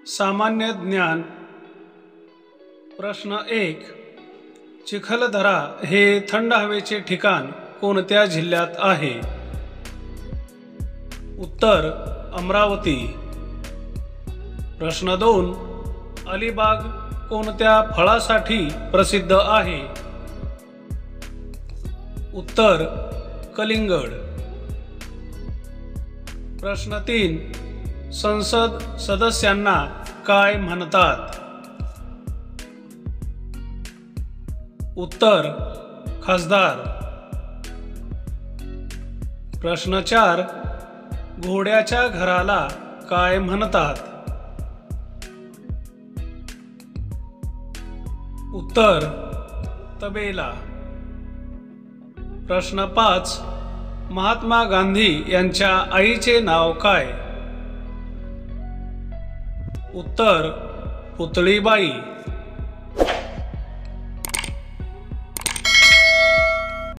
सामान्य ज्ञान प्रश्न 1. चिखलदरा हे थंड हवेचे ठिकाण कोणत्या जिल्ह्यात आहे? उत्तर अमरावती. प्रश्न 2. अलिबाग कोणत्या फळासाठी प्रसिद्ध आहे? उत्तर कलिंगड. प्रश्न 3. संसद सदस्यांना काय म्हणतात? उत्तर खासदार. प्रश्न 4. घोड्याच्या घराला काय म्हणतात? उत्तर तबेला. प्रश्न 5. महात्मा गांधी यांच्या आईचे नाव काय? उत्तर पुतळीबाई.